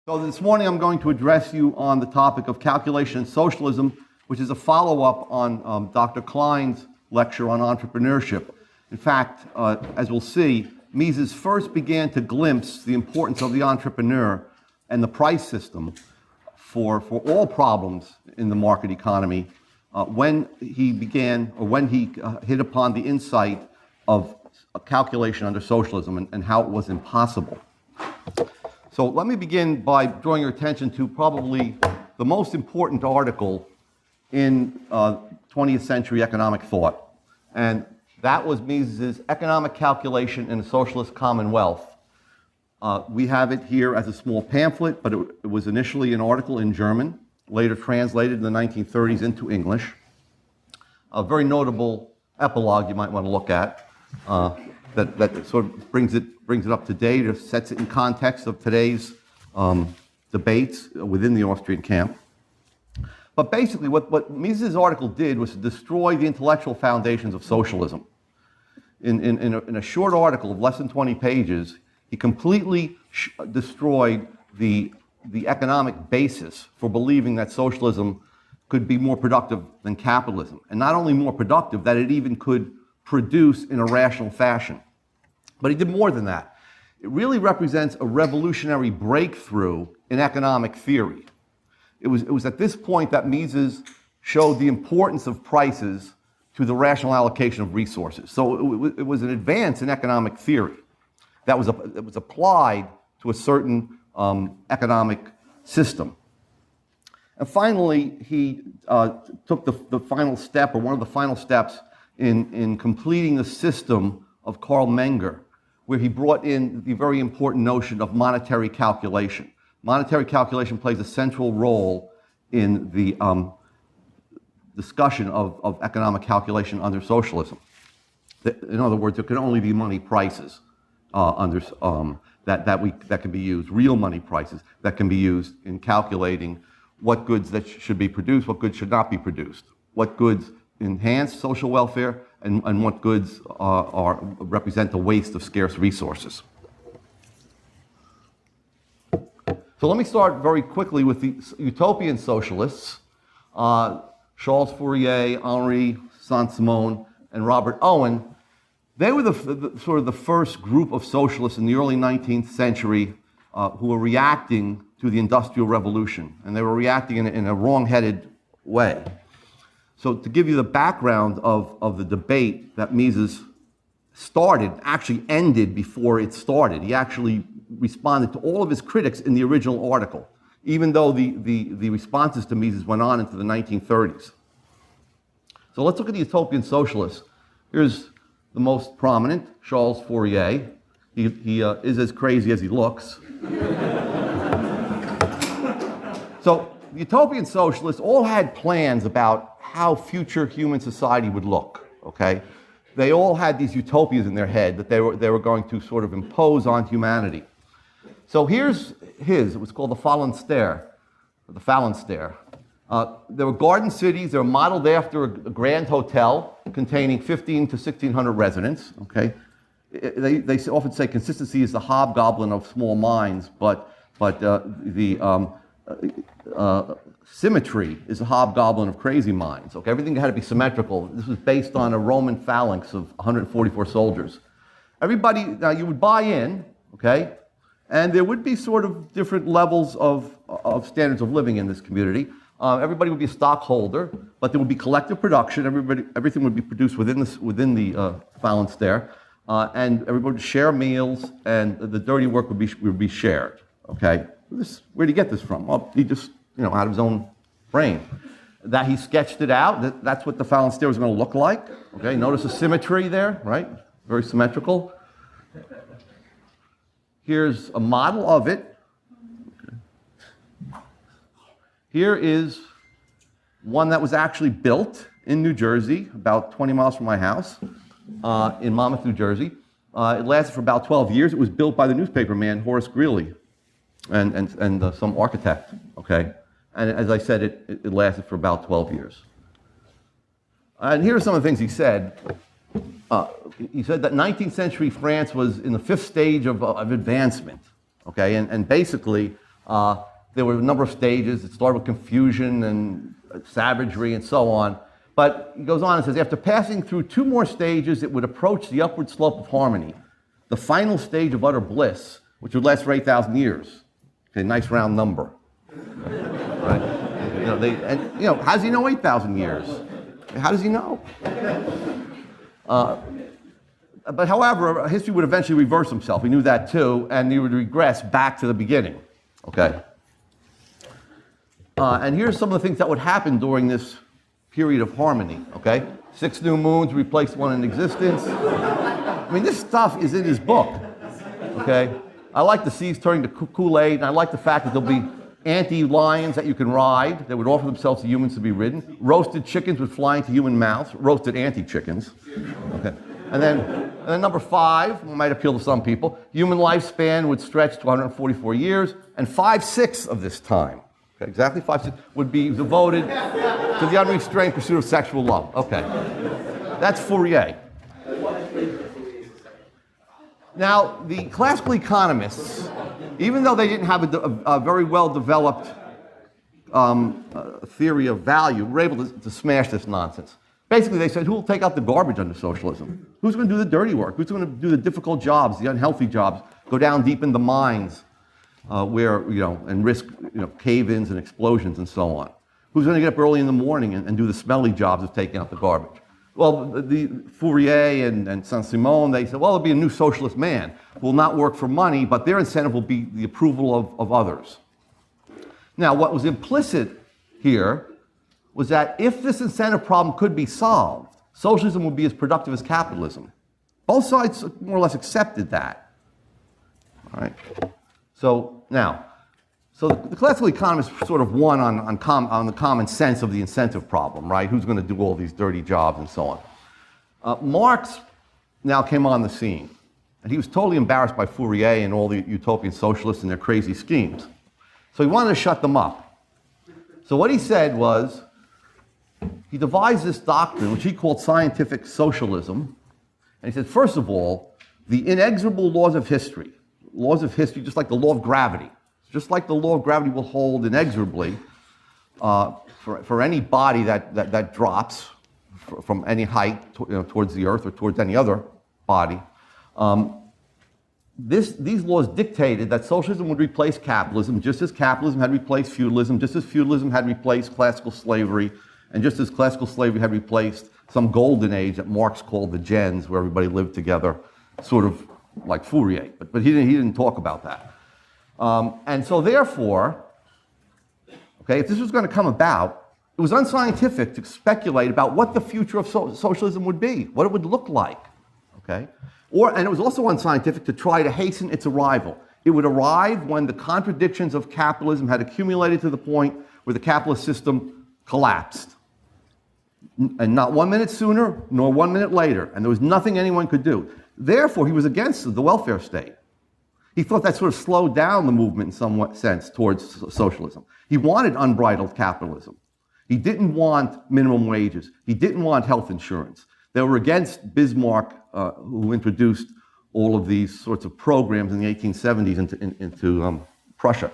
So this morning I'm going to address you on the topic of calculation and socialism, which is a follow-up on Dr. Klein's lecture on entrepreneurship. In fact, as we'll see, Mises first began to glimpse the importance of the entrepreneur and the price system for all problems in the market economy when he hit upon the insight of a calculation under socialism and how it was impossible. So let me begin by drawing your attention to probably the most important article in 20th century economic thought. And that was Mises' Economic Calculation in a Socialist Commonwealth. We have it here as a small pamphlet, but it was initially an article in German, later translated in the 1930s into English. A very notable epilogue you might want to look at that sort of brings it up to date, or sets it in context of today's debates within the Austrian camp. But basically, what Mises' article did was to destroy the intellectual foundations of socialism. In a short article of less than 20 pages, he completely destroyed the economic basis for believing that socialism could be more productive than capitalism. And not only more productive, that it even could produce in a rational fashion. But he did more than that. It really represents a revolutionary breakthrough in economic theory. It was at this point that Mises showed the importance of prices to the rational allocation of resources. So it was an advance in economic theory that was applied to a certain economic system. And finally, he took the final step, or one of the final steps, in completing the system of Karl Menger, where he brought in the very important notion of monetary calculation. Monetary calculation plays a central role in the discussion of economic calculation under socialism. In other words, there can only be money prices that can be used, real money prices that can be used in calculating what goods that should be produced, what goods should not be produced, what goods enhance social welfare, and what goods represent the waste of scarce resources. So let me start very quickly with the utopian socialists, Charles Fourier, Henri Saint-Simon, and Robert Owen. They were sort of the first group of socialists in the early 19th century who were reacting to the Industrial Revolution, and they were reacting in a wrong-headed way. So to give you the background of the debate that Mises started, actually ended before it started. He actually responded to all of his critics in the original article, even though the responses to Mises went on into the 1930s. So let's look at the utopian socialists. Here's the most prominent, Charles Fourier. He is as crazy as he looks. So the utopian socialists all had plans about how future human society would look, okay? They all had these utopias in their head that they were going to sort of impose on humanity. So here's his. It was called the Phalanstère. There were garden cities. They were modeled after a grand hotel containing 15 to 1,600 residents, okay? They often say consistency is the hobgoblin of small minds, but symmetry is a hobgoblin of crazy minds. Okay, everything had to be symmetrical. This was based on a Roman phalanx of 144 soldiers. Everybody, now you would buy in, okay, and there would be sort of different levels of standards of living in this community. Everybody would be a stockholder, but there would be collective production. Everything would be produced within the phalanstère, and everybody would share meals, and the dirty work would be shared. Okay, where did he get this from? Well, he just, out of his own brain. That he sketched it out. That's what the phalanstère was going to look like. Okay, notice the symmetry there, right? Very symmetrical. Here's a model of it. Okay. Here is one that was actually built in New Jersey, about 20 miles from my house, in Monmouth, New Jersey. It lasted for about 12 years. It was built by the newspaper man, Horace Greeley, and some architect, okay? And as I said, it lasted for about 12 years. And here are some of the things he said. He said that 19th century France was in the fifth stage of advancement, okay? And basically, There were a number of stages. It started with confusion and savagery and so on. But he goes on and says, after passing through 2 more stages, it would approach the upward slope of harmony, the final stage of utter bliss, which would last for 8,000 years. Okay, nice round number. Right? How does he know 8,000 years? How does he know? But however, history would eventually reverse himself. He knew that too, and he would regress back to the beginning. Okay. And here's some of the things that would happen during this period of harmony. Okay. 6 new moons replaced one in existence. I mean, this stuff is in his book. Okay. I like the seas turning to Kool-Aid, and I like the fact that there'll be anti-lions that you can ride that would offer themselves to humans to be ridden. Roasted chickens would fly into human mouths. Roasted anti-chickens. Okay. And then number 5, might appeal to some people, human lifespan would stretch to 144 years, and 5/6 of this time, okay, exactly 5/6, would be devoted to the unrestrained pursuit of sexual love. Okay. That's Fourier. Now, the classical economists, even though they didn't have a very well-developed theory of value, were able to smash this nonsense. Basically, they said, who will take out the garbage under socialism? Who's going to do the dirty work? Who's going to do the difficult jobs, the unhealthy jobs, go down deep in the mines and risk cave-ins and explosions and so on? Who's going to get up early in the morning and do the smelly jobs of taking out the garbage? Well, the Fourier and Saint-Simon, they said, well, it'll be a new socialist man who will not work for money, but their incentive will be the approval of others. Now, what was implicit here was that if this incentive problem could be solved, socialism would be as productive as capitalism. Both sides more or less accepted that. All right. So the classical economists sort of won on the common sense of the incentive problem, right? Who's going to do all these dirty jobs and so on. Marx now came on the scene, and he was totally embarrassed by Fourier and all the utopian socialists and their crazy schemes. So he wanted to shut them up. So what he said was, he devised this doctrine, which he called scientific socialism. And he said, first of all, the inexorable laws of history, just like the law of gravity, just like the law of gravity will hold inexorably for any body that drops from any height towards the earth or towards any other body. These laws dictated that socialism would replace capitalism, just as capitalism had replaced feudalism, just as feudalism had replaced classical slavery, and just as classical slavery had replaced some golden age that Marx called the gens, where everybody lived together, sort of like Fourier. But he didn't talk about that. And so therefore, okay, if this was going to come about, it was unscientific to speculate about what the future of socialism would be, what it would look like. Okay? And it was also unscientific to try to hasten its arrival. It would arrive when the contradictions of capitalism had accumulated to the point where the capitalist system collapsed. And not 1 minute sooner, nor 1 minute later. And there was nothing anyone could do. Therefore, he was against the welfare state. He thought that sort of slowed down the movement in some sense towards socialism. He wanted unbridled capitalism. He didn't want minimum wages. He didn't want health insurance. They were against Bismarck, who introduced all of these sorts of programs in the 1870s into Prussia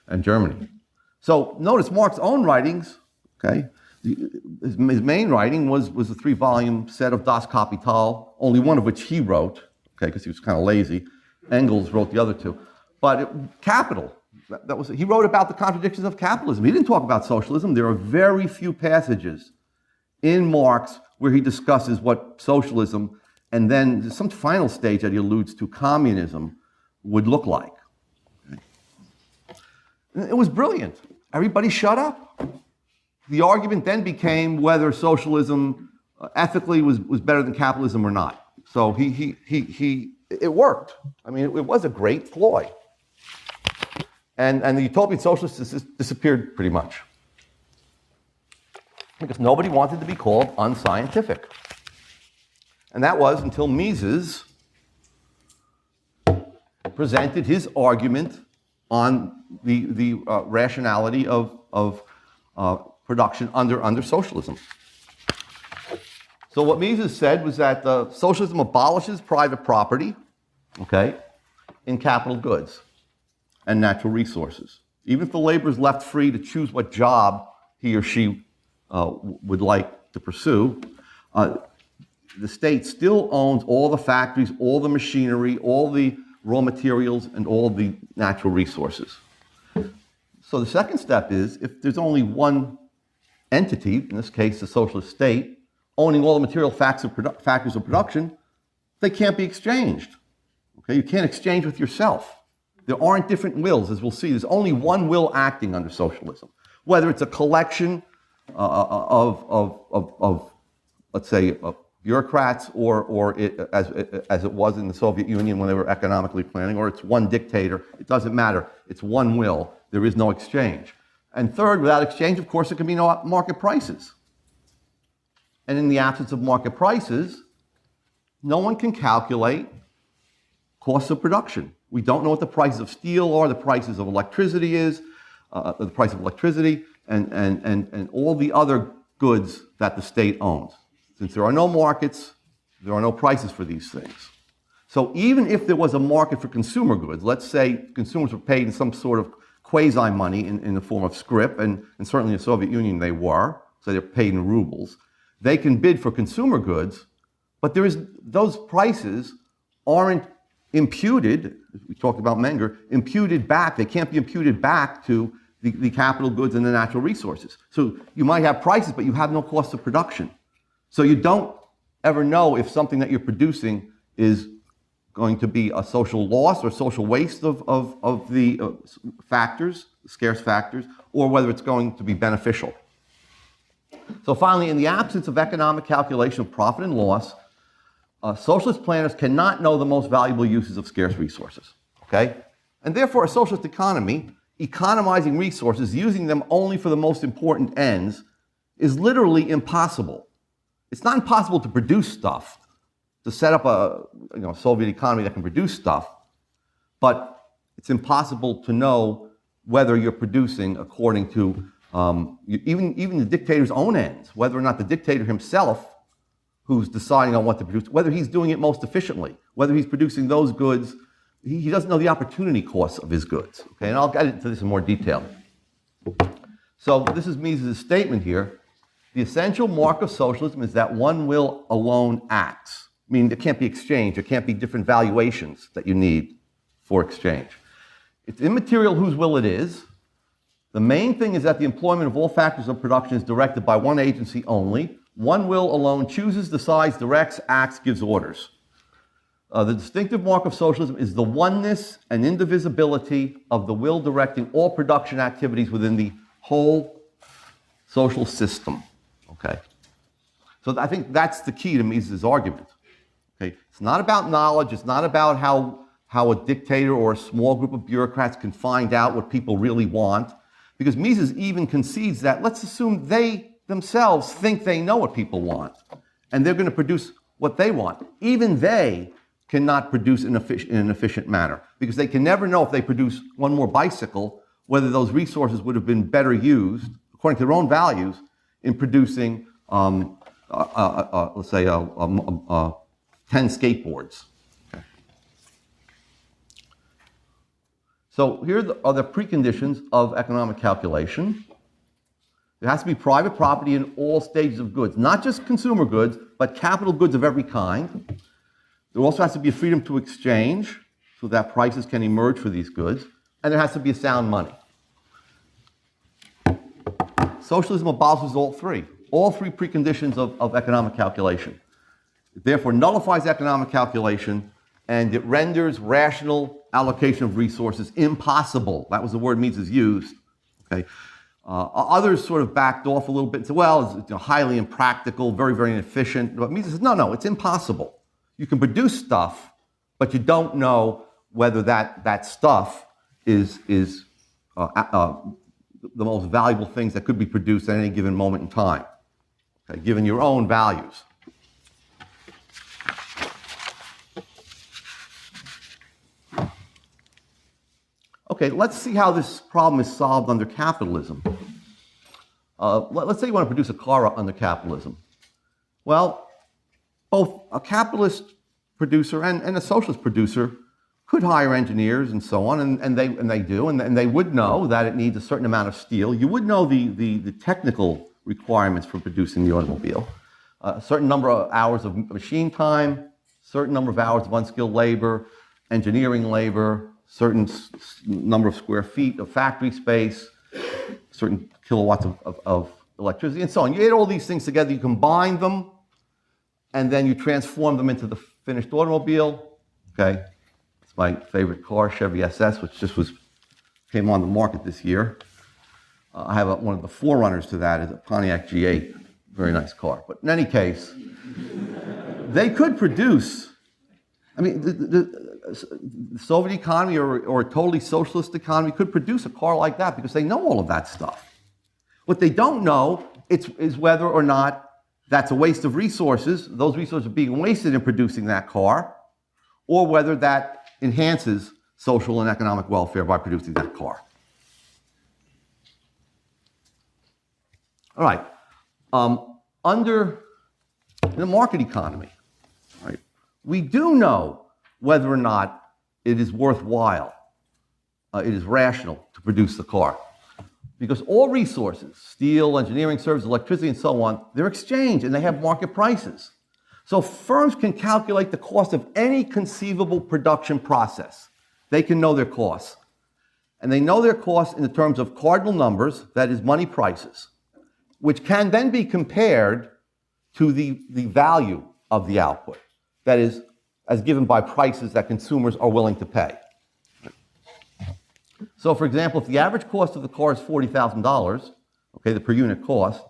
and Germany. So notice Marx's own writings, okay? His main writing was a 3-volume set of Das Kapital, only one of which he wrote, okay, because he was kind of lazy. Engels wrote the other 2. But Capital, he wrote about the contradictions of capitalism. He didn't talk about socialism. There are very few passages in Marx where he discusses what socialism, and then some final stage that he alludes to, communism, would look like. Okay. It was brilliant. Everybody shut up. The argument then became whether socialism ethically was better than capitalism or not. So it worked. I mean, it was a great ploy. And the utopian socialists disappeared pretty much. Because nobody wanted to be called unscientific. And that was until Mises presented his argument on the rationality of production under socialism. So what Mises said was that socialism abolishes private property, okay, in capital goods. and natural resources. Even if the laborer is left free to choose what job he or she would like to pursue, the state still owns all the factories, all the machinery, all the raw materials, and all the natural resources. So the second step is, if there's only one entity, in this case the socialist state, owning all the material factors of production, they can't be exchanged. Okay? You can't exchange with yourself. There aren't different wills, as we'll see. There's only one will acting under socialism. Whether it's a collection of let's say, bureaucrats, or as it was in the Soviet Union when they were economically planning, or it's one dictator, it doesn't matter. It's one will. There is no exchange. And third, without exchange, of course, there can be no market prices. And in the absence of market prices, no one can calculate costs of production. We don't know what the prices of steel are, the prices of electricity the price of electricity, and all the other goods that the state owns. Since there are no markets, there are no prices for these things. So even if there was a market for consumer goods, let's say consumers were paid in some sort of quasi-money in the form of scrip, and certainly in the Soviet Union they were, so they're paid in rubles, they can bid for consumer goods, but those prices aren't imputed, we talked about Menger, imputed back. They can't be imputed back to the capital goods and the natural resources. So you might have prices, but you have no cost of production. So you don't ever know if something that you're producing is going to be a social loss or social waste of the factors, scarce factors, or whether it's going to be beneficial. So finally, in the absence of economic calculation of profit and loss, socialist planners cannot know the most valuable uses of scarce resources, okay? And therefore, a socialist economy, economizing resources, using them only for the most important ends, is literally impossible. It's not impossible to produce stuff, to set up a Soviet economy that can produce stuff, but it's impossible to know whether you're producing according to even the dictator's own ends, whether or not the dictator himself, who's deciding on what to produce, whether he's doing it most efficiently, whether he's producing those goods. He doesn't know the opportunity costs of his goods. Okay, and I'll get into this in more detail. So this is Mises' statement here. The essential mark of socialism is that one will alone acts. I mean, there can't be exchange. There can't be different valuations that you need for exchange. It's immaterial whose will it is. The main thing is that the employment of all factors of production is directed by one agency only. One will alone chooses, decides, directs, acts, gives orders. The distinctive mark of socialism is the oneness and indivisibility of the will directing all production activities within the whole social system. Okay? So I think that's the key to Mises' argument. Okay? It's not about knowledge. It's not about how a dictator or a small group of bureaucrats can find out what people really want. Because Mises even concedes that, let's assume they themselves think they know what people want, and they're going to produce what they want. Even they cannot produce in an efficient manner, because they can never know if they produce one more bicycle, whether those resources would have been better used, according to their own values, in producing, let's say, 10 skateboards. Okay. So here are the preconditions of economic calculation. There has to be private property in all stages of goods, not just consumer goods, but capital goods of every kind. There also has to be a freedom to exchange so that prices can emerge for these goods, and there has to be a sound money. Socialism abolishes all three preconditions of economic calculation. It therefore nullifies economic calculation, and it renders rational allocation of resources impossible. That was the word Mises used. Okay. Others sort of backed off a little bit and said, well, it's highly impractical, very, very inefficient. But Mises says, no, it's impossible. You can produce stuff, but you don't know whether that stuff is the most valuable things that could be produced at any given moment in time, okay, given your own values. Okay, let's see how this problem is solved under capitalism. Let's say you want to produce a car under capitalism. Well, both a capitalist producer and a socialist producer could hire engineers and so on, and they do, and they would know that it needs a certain amount of steel. You would know the technical requirements for producing the automobile, a certain number of hours of machine time, certain number of hours of unskilled labor, engineering labor, certain number of square feet of factory space, certain kilowatts of electricity, and so on. You add all these things together, you combine them, and then you transform them into the finished automobile. Okay, it's my favorite car, Chevy SS, which just came on the market this year. I have one of the forerunners to that, is a Pontiac G8, very nice car. But in any case, they could produce. I mean, the Soviet economy or a totally socialist economy could produce a car like that because they know all of that stuff. What they don't know is whether or not that's a waste of resources, those resources are being wasted in producing that car, or whether that enhances social and economic welfare by producing that car. All right. In the market economy, right, we do know whether or not it is worthwhile, it is rational to produce the car. Because all resources, steel, engineering services, electricity, and so on, they're exchanged and they have market prices. So firms can calculate the cost of any conceivable production process. They can know their costs. And they know their costs in the terms of cardinal numbers, that is money prices, which can then be compared to the value of the output, that is, as given by prices that consumers are willing to pay. So, for example, if the average cost of the car is $40,000, okay, the per unit cost,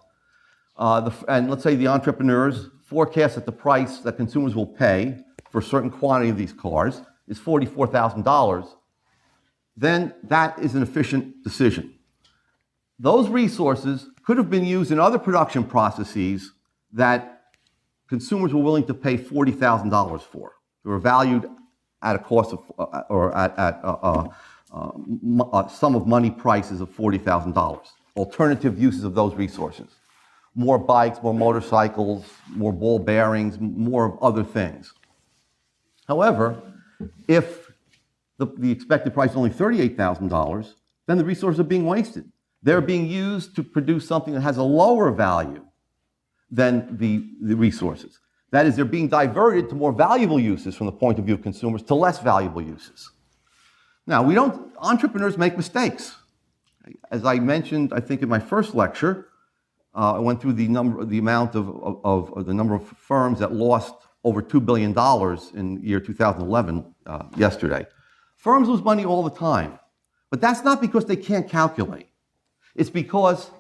and let's say the entrepreneurs forecast that the price that consumers will pay for a certain quantity of these cars is $44,000, then that is an efficient decision. Those resources could have been used in other production processes that consumers were willing to pay $40,000 for. They were valued at a cost of, or at a sum of money prices of $40,000. Alternative uses of those resources. More bikes, more motorcycles, more ball bearings, more of other things. However, if the expected price is only $38,000, then the resources are being wasted. They're being used to produce something that has a lower value than the resources. That is, they're being diverted to more valuable uses from the point of view of consumers to less valuable uses. Now, entrepreneurs make mistakes. As I mentioned, I think in my first lecture, I went through the number of firms that lost over $2 billion in the year 2011 yesterday. Firms lose money all the time, but that's not because they can't calculate. It's because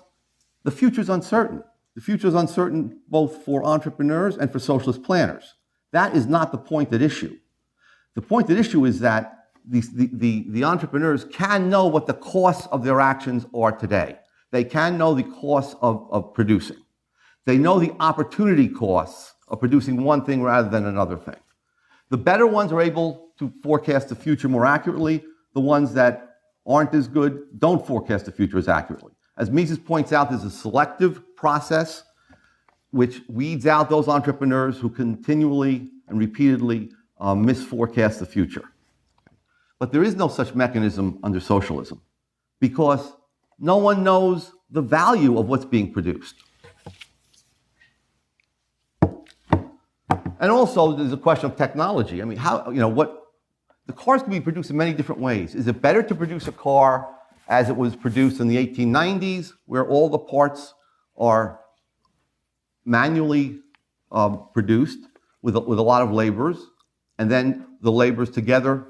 the future is uncertain. The future is uncertain both for entrepreneurs and for socialist planners. That is not the point at issue. The point at issue is that the entrepreneurs can know what the costs of their actions are today. They can know the costs of producing. They know the opportunity costs of producing one thing rather than another thing. The better ones are able to forecast the future more accurately. The ones that aren't as good don't forecast the future as accurately. As Mises points out, there's a selective process which weeds out those entrepreneurs who continually and repeatedly misforecast the future. But there is no such mechanism under socialism because no one knows the value of what's being produced. And also, there's a question of technology. I mean, the cars can be produced in many different ways. Is it better to produce a car as it was produced in the 1890s, where all the parts are manually produced with a lot of laborers, and then the laborers together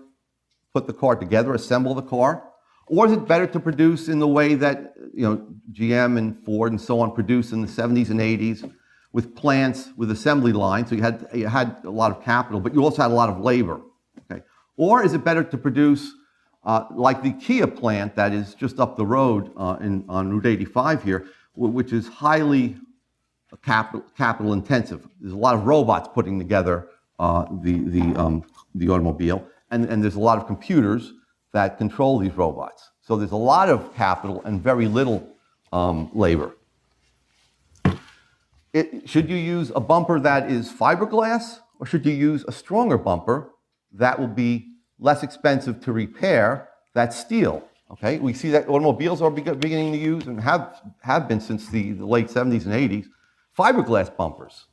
put the car together, assemble the car? Or is it better to produce in the way that GM and Ford and so on produced in the 70s and 80s, with plants, with assembly lines? So you had a lot of capital, but you also had a lot of labor. Okay? Or is it better to produce like the Kia plant that is just up the road on Route 85 here, which is highly capital intensive. There's a lot of robots putting together the automobile, and there's a lot of computers that control these robots. So there's a lot of capital and very little labor. Should you use a bumper that is fiberglass, or should you use a stronger bumper that will be less expensive to repair, that's steel. Okay, we see that automobiles are beginning to use, and have been since the late 70s and 80s, fiberglass bumpers.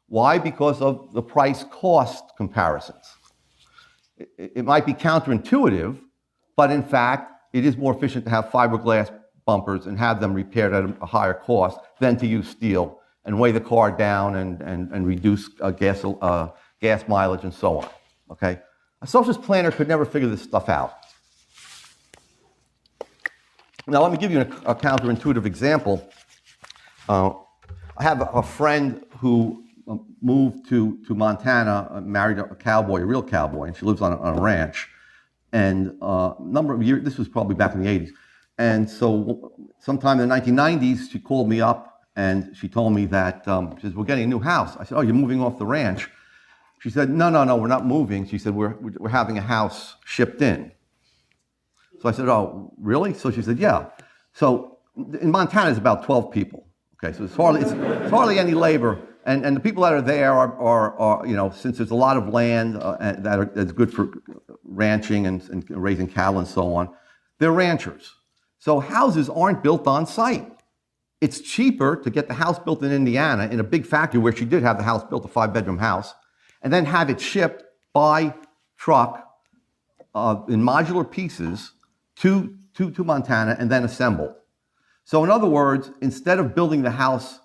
Why? Because of the price-cost comparisons. It might be counterintuitive, but in fact, it is more efficient to have fiberglass bumpers and have them repaired at a higher cost than to use steel and weigh the car down and reduce gas mileage and so on. Okay, a socialist planner could never figure this stuff out. Now, let me give you a counterintuitive example. I have a friend who moved to Montana, married a cowboy, a real cowboy, and she lives on a ranch. And a number of years, this was probably back in the 80s. And so sometime in the 1990s, she called me up and she told me that, she says, we're getting a new house. I said, oh, you're moving off the ranch? She said, no, we're not moving. She said, we're having a house shipped in. So I said, oh, really? So she said, yeah. So in Montana, it's about 12 people. Okay, so it's hardly any labor. And the people that are there are you know, since there's a lot of land that's good for ranching and raising cattle and so on, they're ranchers. So houses aren't built on site. It's cheaper to get the house built in Indiana in a big factory where she did have the house built, a 5-bedroom house, and then have it shipped by truck in modular pieces to Montana and then assembled. So in other words, instead of building the house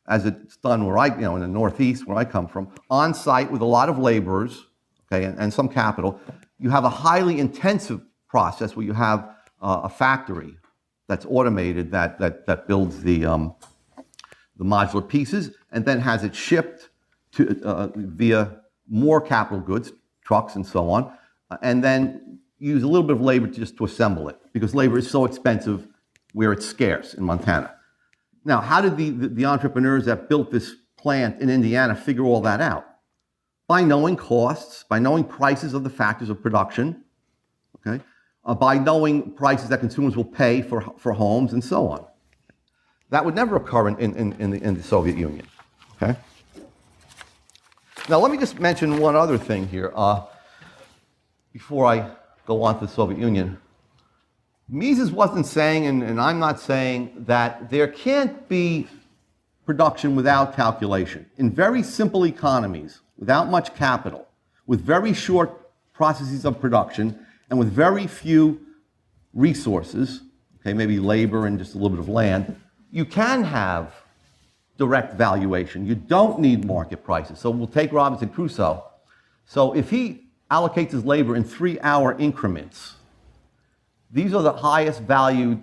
as it's done where in the Northeast, where I come from, on site with a lot of laborers, okay, and some capital, you have a highly intensive process where you have a factory that's automated that builds the modular pieces and then has it shipped to via more capital goods, trucks and so on, and then use a little bit of labor just to assemble it because labor is so expensive where it's scarce in Montana. Now, how did the entrepreneurs that built this plant in Indiana figure all that out? By knowing costs, by knowing prices of the factors of production, okay, by knowing prices that consumers will pay for homes and so on. That would never occur in the Soviet Union, okay? Now, let me just mention one other thing here before I go on to the Soviet Union. Mises wasn't saying, and I'm not saying, that there can't be production without calculation. In very simple economies, without much capital, with very short processes of production, and with very few resources, okay, maybe labor and just a little bit of land, you can have direct valuation. You don't need market prices. So we'll take Robinson Crusoe. So if he allocates his labor in 3-hour increments, these are the highest valued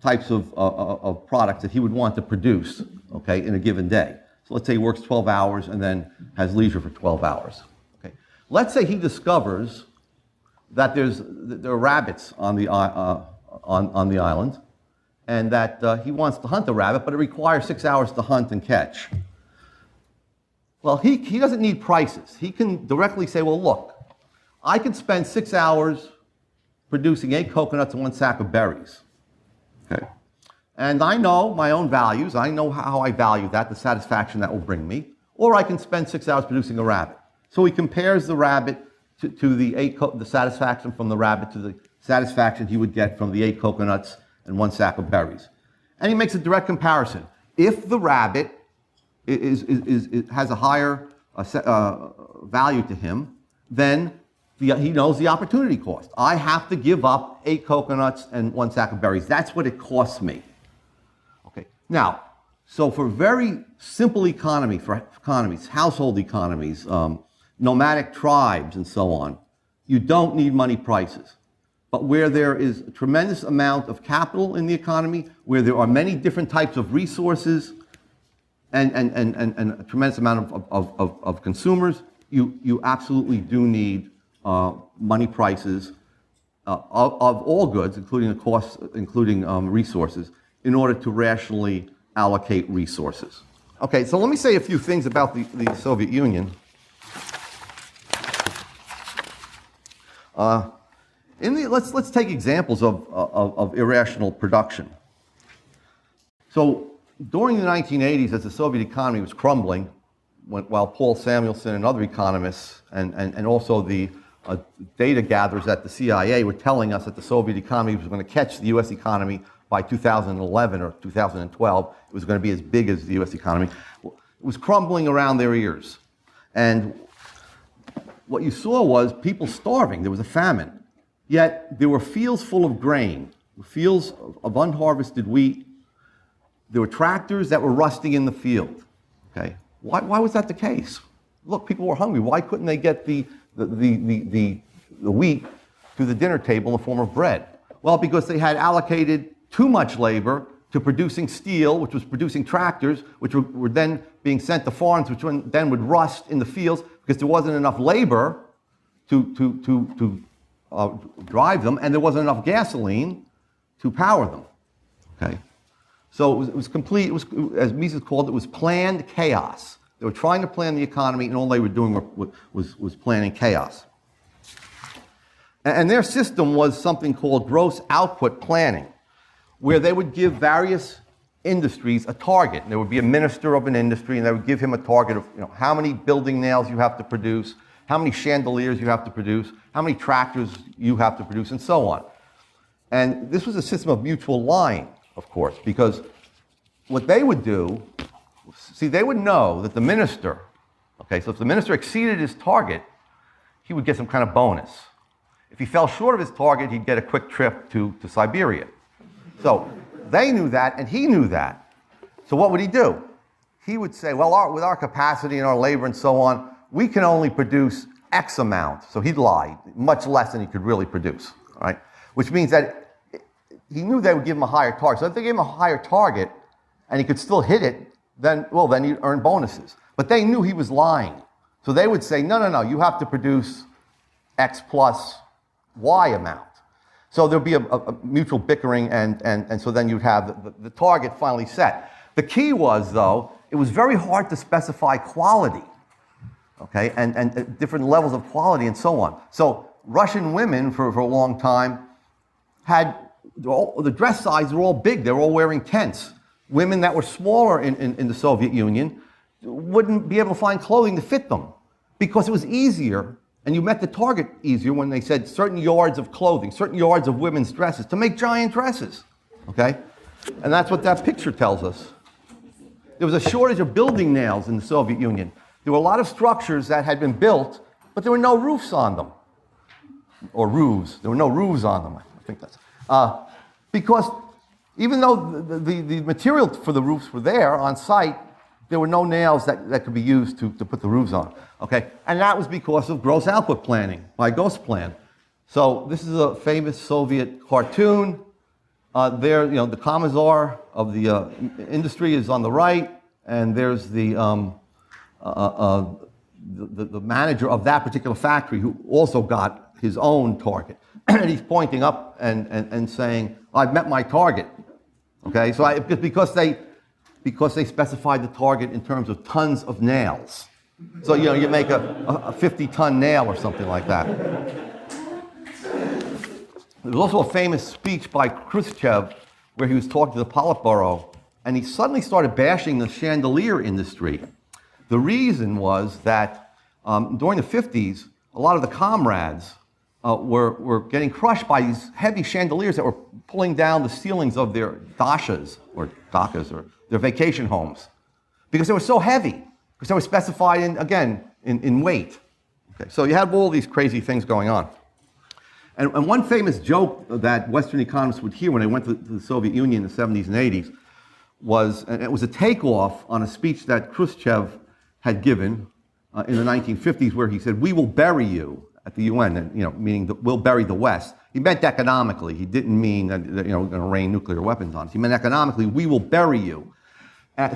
types of products that he would want to produce, okay, in a given day. So let's say he works 12 hours and then has leisure for 12 hours. Okay. Let's say he discovers that there are rabbits on the island, and that he wants to hunt a rabbit, but it requires 6 hours to hunt and catch. Well, he doesn't need prices. He can directly say, well, look, I can spend 6 hours producing 8 coconuts and 1 sack of berries. Okay. And I know my own values. I know how I value that, the satisfaction that will bring me. Or I can spend 6 hours producing a rabbit. So he compares the rabbit to the satisfaction from the rabbit to the satisfaction he would get from the 8 coconuts and 1 sack of berries. And he makes a direct comparison. If the rabbit has a higher value to him, then he knows the opportunity cost. I have to give up 8 coconuts and 1 sack of berries. That's what it costs me. Okay. Now, so for very simple economies, household economies, nomadic tribes and so on, you don't need money prices. But where there is a tremendous amount of capital in the economy, where there are many different types of resources and a tremendous amount of consumers, you absolutely do need money prices of all goods, including the costs, including resources, in order to rationally allocate resources. Okay, so let me say a few things about the Soviet Union. Let's take examples of irrational production. So during the 1980s, as the Soviet economy was crumbling, while Paul Samuelson and other economists and also the data gatherers at the CIA were telling us that the Soviet economy was going to catch the U.S. economy by 2011 or 2012. It was going to be as big as the U.S. economy. It was crumbling around their ears. And what you saw was people starving. There was a famine. Yet there were fields full of grain, fields of unharvested wheat. There were tractors that were rusting in the field. Okay? Why was that the case? Look, people were hungry. Why couldn't they get the wheat to the dinner table in the form of bread? Well, because they had allocated too much labor to producing steel, which was producing tractors, which were then being sent to farms, which then would rust in the fields because there wasn't enough labor to drive them, and there wasn't enough gasoline to power them. Okay, so it was complete. It was, as Mises called it, was planned chaos. They were trying to plan the economy, and all they were doing was planning chaos. And their system was something called gross output planning, where they would give various industries a target. There would be a minister of an industry, and they would give him a target of how many building nails you have to produce, how many chandeliers you have to produce, how many tractors you have to produce, and so on. And this was a system of mutual lying, of course, because what they would do, see, they would know that the minister, okay, so if the minister exceeded his target, he would get some kind of bonus. If he fell short of his target, he'd get a quick trip to Siberia. So they knew that, and he knew that. So what would he do? He would say, well, with our capacity and our labor and so on, we can only produce X amount. So he'd lie, much less than he could really produce, all right? Which means that he knew they would give him a higher target. So if they gave him a higher target and he could still hit it, then he'd earn bonuses. But they knew he was lying. So they would say, no, you have to produce X plus Y amount. So there'd be a mutual bickering, and so then you'd have the target finally set. The key was, though, it was very hard to specify quality, okay, and different levels of quality and so on. So Russian women, for a long time, had the dress sizes were all big. They were all wearing tents. Women that were smaller in the Soviet Union wouldn't be able to find clothing to fit them because it was easier, and you met the target easier when they said certain yards of clothing, certain yards of women's dresses, to make giant dresses, okay? And that's what that picture tells us. There was a shortage of building nails in the Soviet Union. There were a lot of structures that had been built, but there were no roofs on them. Or roofs. There were no roofs on them, I think that's... because even though the material for the roofs were there on site, there were no nails that could be used to put the roofs on, okay? And that was because of gross output planning by Gosplan. So this is a famous Soviet cartoon. There, the commissar of the industry is on the right, and there's the manager of that particular factory who also got his own target. And he's pointing up and saying, I've met my target, okay? So because they specified the target in terms of tons of nails. So, you make a 50-ton nail or something like that. There was also a famous speech by Khrushchev where he was talking to the Politburo, and he suddenly started bashing the chandelier industry. The reason was that during the 50s, a lot of the comrades were getting crushed by these heavy chandeliers that were pulling down the ceilings of their dachas, or their vacation homes, because they were so heavy, because they were specified in weight. Okay, so you have all these crazy things going on. And one famous joke that Western economists would hear when they went to the Soviet Union in the 70s and 80s was, and it was a takeoff on a speech that Khrushchev had given in the 1950s, where he said, "We will bury you," at the UN, and, meaning that we'll bury the West. He meant economically. He didn't mean that we're going to rain nuclear weapons on us. He meant economically, we will bury you.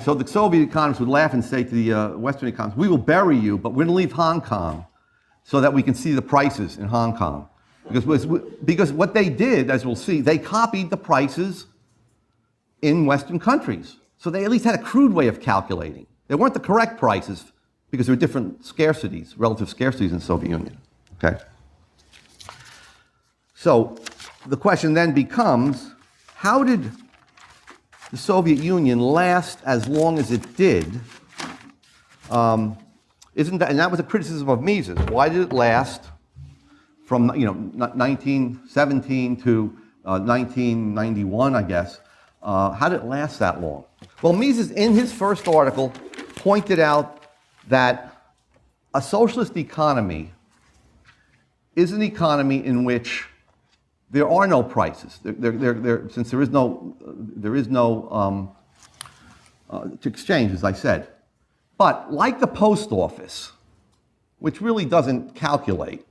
So the Soviet economists would laugh and say to the Western economists, we will bury you, but we're going to leave Hong Kong so that we can see the prices in Hong Kong. Because what they did, as we'll see, they copied the prices in Western countries. So they at least had a crude way of calculating. They weren't the correct prices because there were different scarcities, relative scarcities in the Soviet Union. Okay? So the question then becomes, how did the Soviet Union last as long as it did? And that was a criticism of Mises. Why did it last from 1917 to 1991, I guess. How did it last that long? Well, Mises, in his first article, pointed out that a socialist economy is an economy in which there are no prices. Since there is no to exchange, as I said. But like the post office, which really doesn't calculate,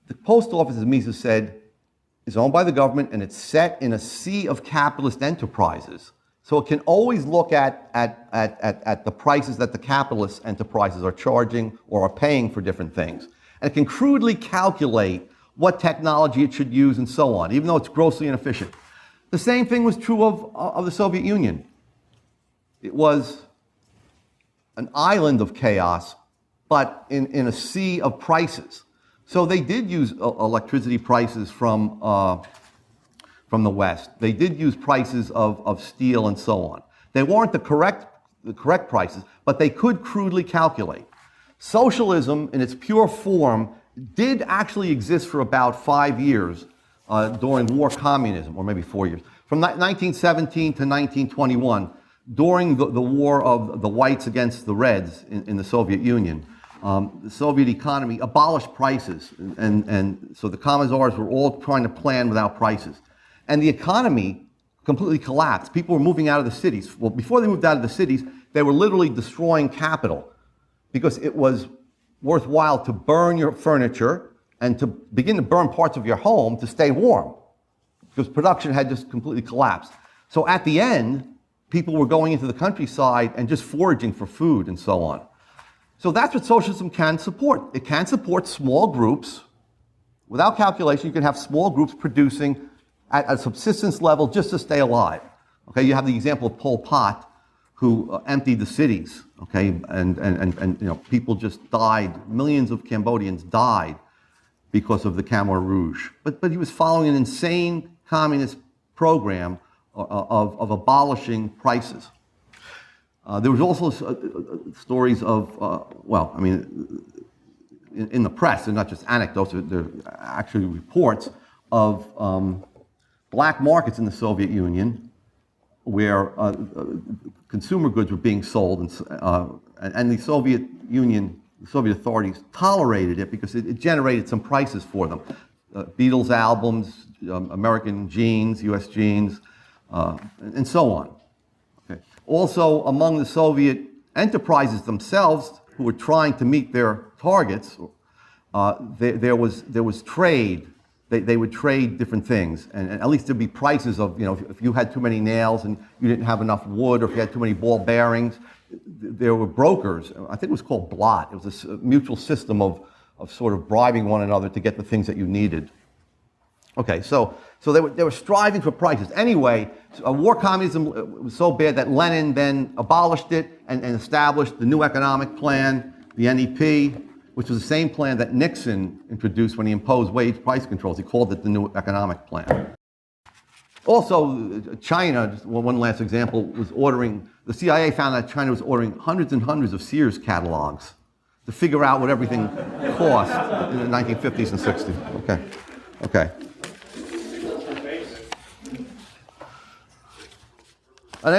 the post office, as Mises said, is owned by the government and it's set in a sea of capitalist enterprises. So it can always look at the prices that the capitalist enterprises are charging or are paying for different things. And it can crudely calculate what technology it should use and so on, even though it's grossly inefficient. The same thing was true of the Soviet Union. It was an island of chaos, but in a sea of prices. So they did use electricity prices from the West. They did use prices of steel and so on. They weren't the correct prices, but they could crudely calculate. Socialism, in its pure form, did actually exist for about 5 years during war communism, or maybe 4 years. From 1917 to 1921, during the war of the whites against the reds in the Soviet Union, the Soviet economy abolished prices, and so the commissars were all trying to plan without prices. And the economy completely collapsed. People were moving out of the cities. Well, before they moved out of the cities, they were literally destroying capital because it was worthwhile to burn your furniture and to begin to burn parts of your home to stay warm because production had just completely collapsed. So at the end, people were going into the countryside and just foraging for food and so on. So that's what socialism can support. It can support small groups. Without calculation, you can have small groups producing at a subsistence level just to stay alive. Okay, you have the example of Pol Pot, who emptied the cities. Okay, and people just died. Millions of Cambodians died because of the Khmer Rouge. But he was following an insane communist program of abolishing prices. There was also stories of, in the press, they're not just anecdotes, they're actually reports of black markets in the Soviet Union where consumer goods were being sold, and the Soviet Union, the Soviet authorities tolerated it because it generated some prices for them. Beatles albums, American jeans, US jeans, and so on. Okay. Also, among the Soviet enterprises themselves, who were trying to meet their targets, there was trade. They would trade different things, and at least there'd be prices of, if you had too many nails and you didn't have enough wood, or if you had too many ball bearings, there were brokers. I think it was called blot. It was a mutual system of sort of bribing one another to get the things that you needed. Okay, so they were striving for prices. Anyway, war communism was so bad that Lenin then abolished it and established the new economic plan, the NEP, which was the same plan that Nixon introduced when he imposed wage price controls. He called it the new economic plan. Also, China, just one last example, was ordering, the CIA found that China was ordering hundreds and hundreds of Sears catalogs to figure out what everything cost in the 1950s and 60s. Okay. And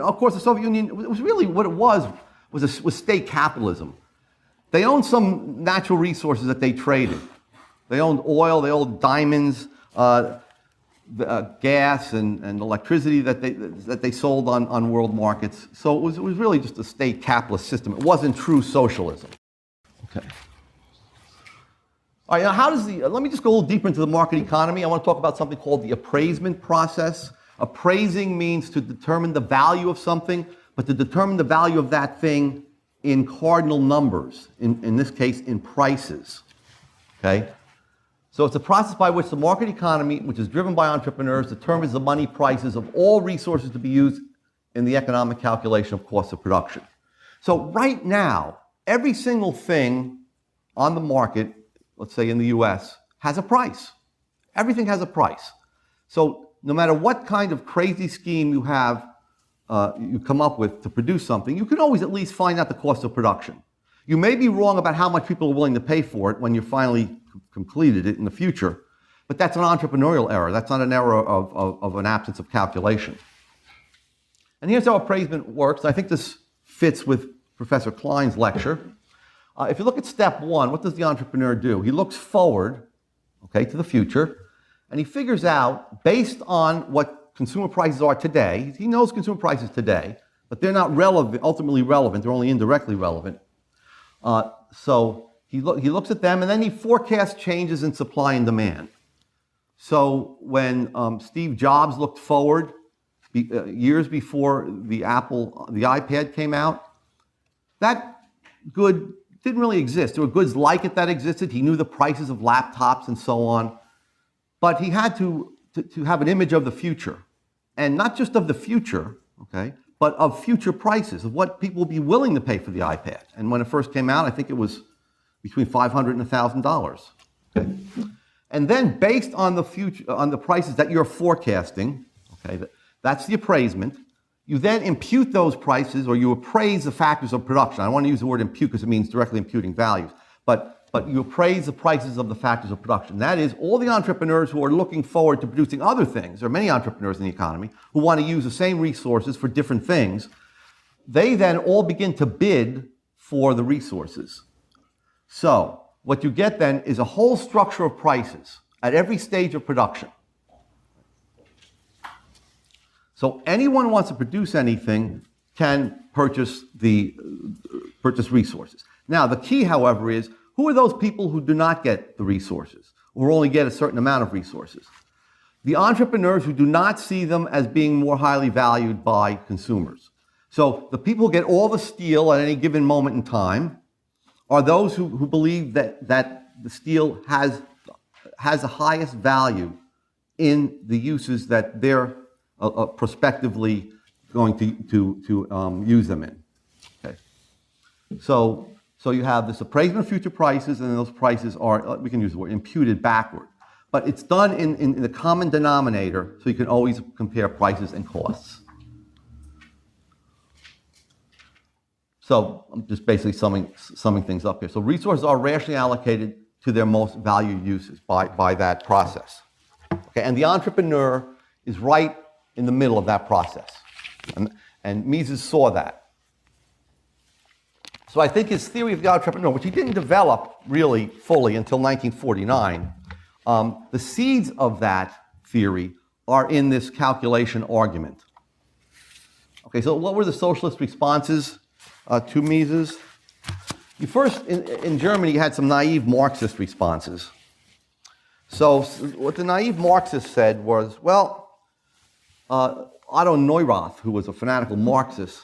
of course, the Soviet Union was really what it was state capitalism. They owned some natural resources that they traded. They owned oil, they owned diamonds, gas, and electricity that they sold on world markets. So it was really just a state capitalist system. It wasn't true socialism. Okay. All right, now let me just go a little deeper into the market economy. I want to talk about something called the appraisement process. Appraising means to determine the value of something, but to determine the value of that thing in cardinal numbers, in this case, in prices. Okay? So it's a process by which the market economy, which is driven by entrepreneurs, determines the money prices of all resources to be used in the economic calculation of cost of production. So right now, every single thing on the market, let's say in the US, has a price. Everything has a price. So no matter what kind of crazy scheme you have, you come up with to produce something, you can always at least find out the cost of production. You may be wrong about how much people are willing to pay for it when you finally completed it in the future, but that's an entrepreneurial error. That's not an error of an absence of calculation. And here's how appraisement works. I think this fits with Professor Klein's lecture. If you look at step one, what does the entrepreneur do? He looks forward, okay, to the future, and he figures out, based on what consumer prices are today, he knows consumer prices today, but they're not ultimately relevant, they're only indirectly relevant. So he looks at them, and then he forecasts changes in supply and demand. So when Steve Jobs looked forward, years before the iPad came out, that good didn't really exist. There were goods like it that existed. He knew the prices of laptops and so on. But he had to have an image of the future. And not just of the future, okay, but of future prices, of what people would be willing to pay for the iPad. And when it first came out, I think it was between $500 and $1,000. Okay? And then based on the future, on the prices that you're forecasting, okay, that's the appraisement. You then impute those prices, or you appraise the factors of production. I don't want to use the word impute because it means directly imputing values. But you appraise the prices of the factors of production. That is, all the entrepreneurs who are looking forward to producing other things, there are many entrepreneurs in the economy who want to use the same resources for different things, they then all begin to bid for the resources. So what you get then is a whole structure of prices at every stage of production. So anyone who wants to produce anything can purchase resources. Now, the key, however, is who are those people who do not get the resources, or only get a certain amount of resources? The entrepreneurs who do not see them as being more highly valued by consumers. So the people who get all the steel at any given moment in time are those who believe that the steel has the highest value in the uses that they're prospectively going to use them in. Okay. So you have this appraisement of future prices, and those prices are, we can use the word, imputed backward. But it's done in the common denominator, so you can always compare prices and costs. So I'm just basically summing things up here. So resources are rationally allocated to their most valued uses by that process. Okay, and the entrepreneur is right in the middle of that process. And Mises saw that. So I think his theory of the entrepreneur, which he didn't develop really fully until 1949, the seeds of that theory are in this calculation argument. Okay, so what were the socialist responses to Mises? First, in Germany, you had some naive Marxist responses. So what the naive Marxists said was, well, Otto Neurath, who was a fanatical Marxist,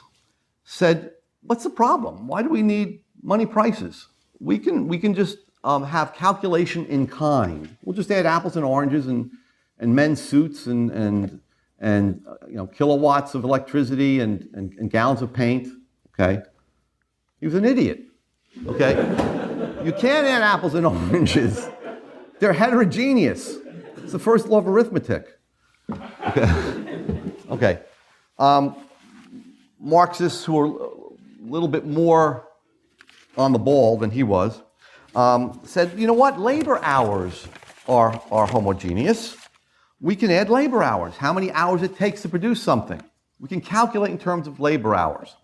said, what's the problem? Why do we need money prices? We can just have calculation in kind. We'll just add apples and oranges and men's suits and kilowatts of electricity and gallons of paint. Okay, he was an idiot. Okay, you can't add apples and oranges. They're heterogeneous. It's the first law of arithmetic. Okay. Marxists who are a little bit more on the ball than he was said, you know what? Labor hours are homogeneous. We can add labor hours. How many hours it takes to produce something? We can calculate in terms of labor hours.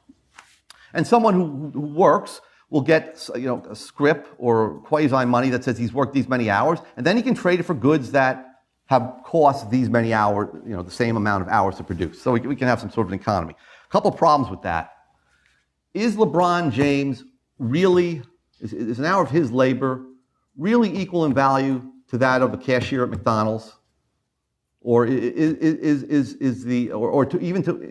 And someone who works will get, a scrip or quasi money that says he's worked these many hours, and then he can trade it for goods that have cost these many hours, the same amount of hours to produce. So we can have some sort of an economy. A couple problems with that. Is LeBron James really, is an hour of his labor really equal in value to that of a cashier at McDonald's? Or in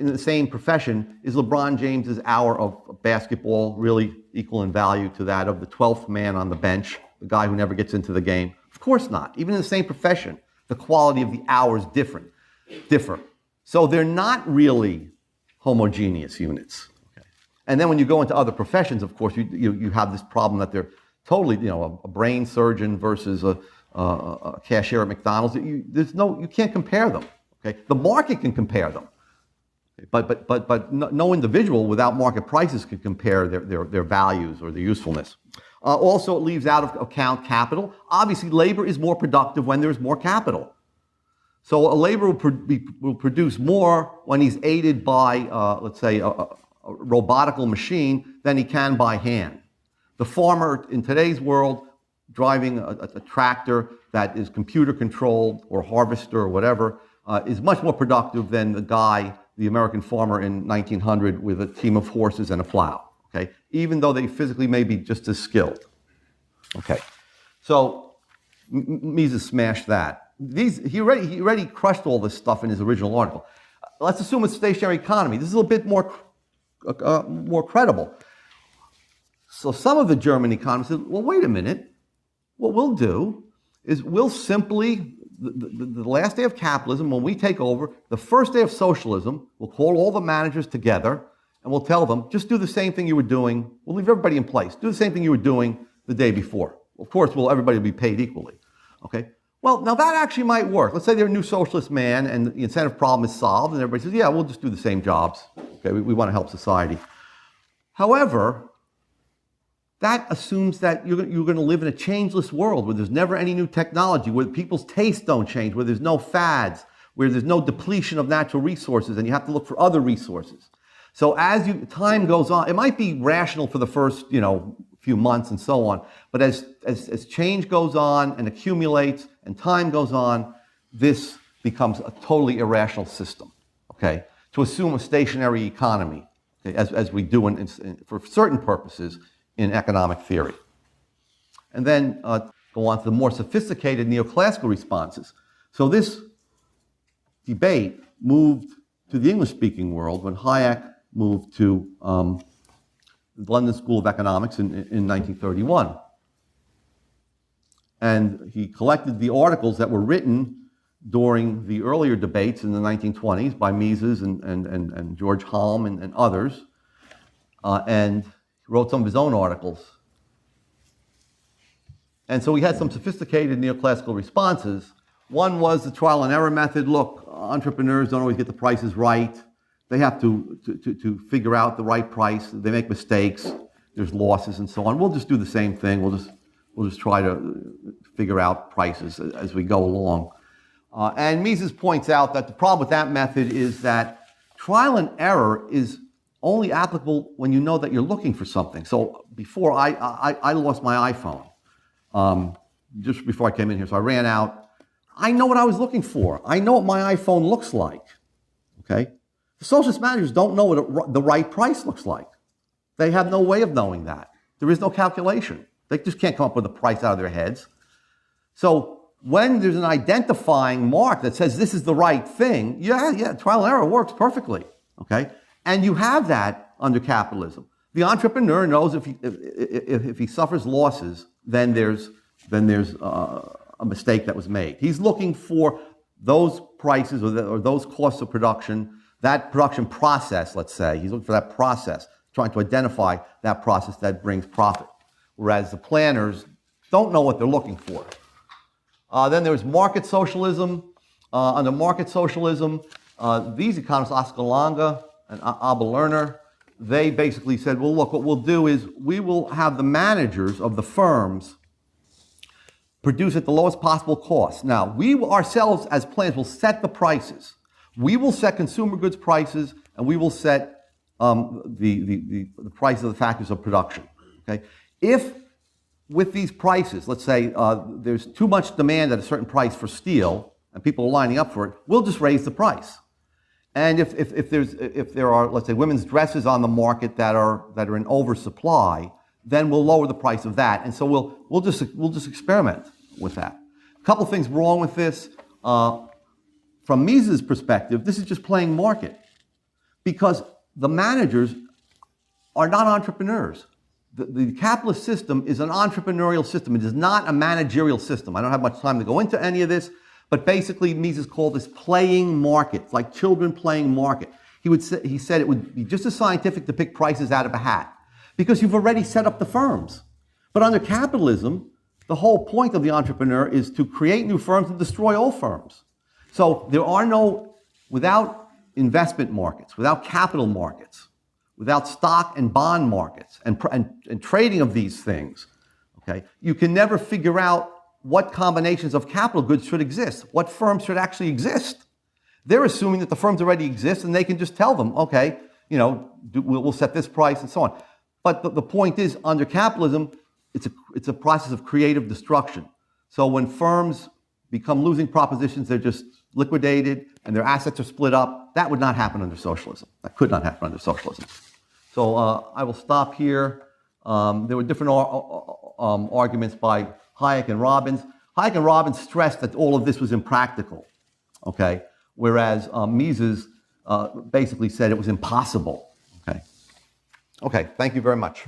the same profession, is LeBron James's hour of basketball really equal in value to that of the 12th man on the bench, the guy who never gets into the game? Of course not. Even in the same profession, the quality of the hours differ. So they're not really homogeneous units. Okay. And then when you go into other professions, of course, you have this problem that they're totally, a brain surgeon versus a cashier at McDonald's. You can't compare them. Okay, the market can compare them, But no individual without market prices can compare their values or their usefulness. Also, it leaves out of account capital. Obviously, labor is more productive when there's more capital. So a laborer will produce more when he's aided by, let's say, a robotical machine than he can by hand. The farmer in today's world driving a tractor that is computer controlled or harvester or whatever is much more productive than the American farmer in 1900 with a team of horses and a plow. Okay, even though they physically may be just as skilled. Okay, so Mises smashed that. He already crushed all this stuff in his original article. Let's assume a stationary economy. This is a bit more credible. So some of the German economists said, well, wait a minute. What we'll do is we'll simply, the last day of capitalism, when we take over, the first day of socialism, we'll call all the managers together and we'll tell them, just do the same thing you were doing. We'll leave everybody in place. Do the same thing you were doing the day before. Of course, everybody will be paid equally. Okay? Well, now that actually might work. Let's say they're a new socialist man and the incentive problem is solved and everybody says, yeah, we'll just do the same jobs. Okay, we want to help society. However, that assumes that you're going to live in a changeless world where there's never any new technology, where people's tastes don't change, where there's no fads, where there's no depletion of natural resources and you have to look for other resources. So as time goes on, it might be rational for the first, few months and so on, but as change goes on and accumulates and time goes on, this becomes a totally irrational system, okay? To assume a stationary economy, okay, as we do for certain purposes in economic theory. And then go on to the more sophisticated neoclassical responses. So this debate moved to the English-speaking world when Hayek moved to the London School of Economics in 1931. And he collected the articles that were written during the earlier debates in the 1920s by Mises and George Halm and others, and wrote some of his own articles. And so he had some sophisticated neoclassical responses. One was the trial and error method. Look, entrepreneurs don't always get the prices right. They have to figure out the right price. They make mistakes. There's losses and so on. We'll just do the same thing. We'll just try to figure out prices as we go along. And Mises points out that the problem with that method is that trial and error is only applicable when you know that you're looking for something. So before I lost my iPhone just before I came in here. So I ran out. I know what I was looking for. I know what my iPhone looks like. Okay. The socialist managers don't know what the right price looks like. They have no way of knowing that. There is no calculation. They just can't come up with a price out of their heads. So when there's an identifying mark that says this is the right thing, yeah, trial and error works perfectly. Okay. And you have that under capitalism. The entrepreneur knows if he suffers losses, then there's a mistake that was made. He's looking for those prices or those costs of production, that production process, let's say. He's looking for that process, trying to identify that process that brings profit. Whereas the planners don't know what they're looking for. Then there's market socialism. Under market socialism, these economists, Oscar Lange and Abel Lerner, they basically said, well, look, what we'll do is we will have the managers of the firms produce at the lowest possible cost. Now, we ourselves as planners will set the prices. We will set consumer goods prices, and we will set the price of the factors of production. Okay? If with these prices, let's say there's too much demand at a certain price for steel, and people are lining up for it, we'll just raise the price. And if there are, let's say, women's dresses on the market that are in oversupply, then we'll lower the price of that. And so we'll just experiment with that. A couple things wrong with this. From Mises' perspective, this is just playing market, because the managers are not entrepreneurs. The capitalist system is an entrepreneurial system. It is not a managerial system. I don't have much time to go into any of this, but basically Mises called this playing market. It's like children playing market. He said it would be just as scientific to pick prices out of a hat, because you've already set up the firms. But under capitalism, the whole point of the entrepreneur is to create new firms and destroy old firms. So there are no, without investment markets, without capital markets, without stock and bond markets and trading of these things, okay, you can never figure out what combinations of capital goods should exist, what firms should actually exist. They're assuming that the firms already exist and they can just tell them, okay, you know, we'll set this price and so on. But the point is, under capitalism, it's a process of creative destruction. So when firms become losing propositions, they're just liquidated and their assets are split up. That would not happen under socialism. That could not happen under socialism. So I will stop here. There were different arguments by Hayek and Robbins. Hayek and Robbins stressed that all of this was impractical, okay? Whereas Mises basically said it was impossible, okay? Okay, thank you very much.